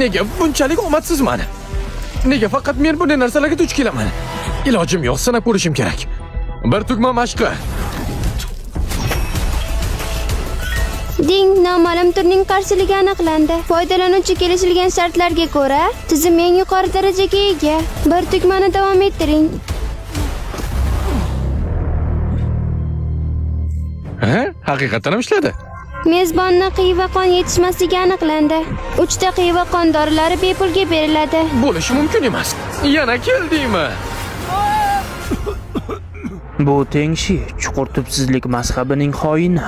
Nega bunchalik omadsizman? Nega faqat men bunday narsalarga duch kelaman? Ilojim yo'q, sinab ko'rishim kerak. Bir tugma mashqi. Ding noma'lum turning qarshiligi aniqlandi. Foydalanuvchi kelishilgan shartlarga ko'ra, tizim eng yuqori darajaga ega. Bir tugmani davom ettiring. Ha? Haqiqatan ham ishladi. Mezbonning qiyi qon yetishmasligi aniqlandi. 3 ta qiyi qon dorilari bepulga beriladi. Bo'lishi mumkin emas. Yana keldingmi? Bu Tengshi chuqur tubsizlik mazhabining xoini.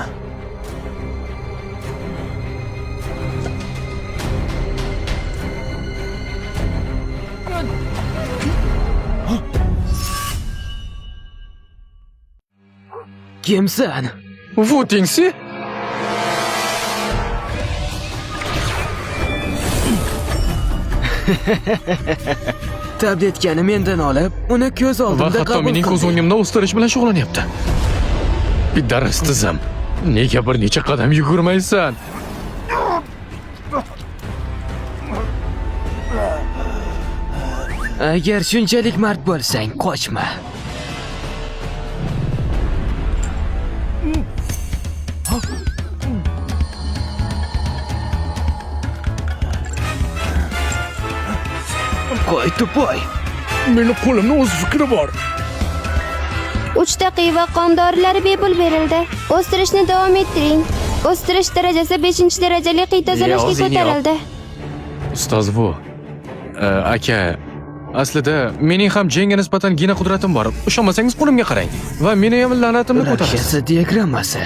Kimsan? Wu Tengshi? Tabletgani mendan olib, uni ko'z Va oldimda hatto qabul mening ko'z qildi. o'ngimda o'stirish bilan shug'ullanyapti. Bidaras tizim. Nega bir necha qadam yugurmaysan? Agar shunchalik mard bo'lsang, qochma. Qo'y tupoy. Meni qo'limda o'z fikri bor. 3 ta qiyi qon dorilari bepul berildi. O'stirishni davom ettiring. O'stirish darajasi 5-darajali qiy tozalashga O'zing yo'q. ko'tarildi. Ustoz Wu. Aka, aslida mening ham jangga nisbatan gina qudratim bor. Ishonmasangiz qo'limga qarang va meni ham la'natimni ko'tarasiz. Rakshasa diagrammasi.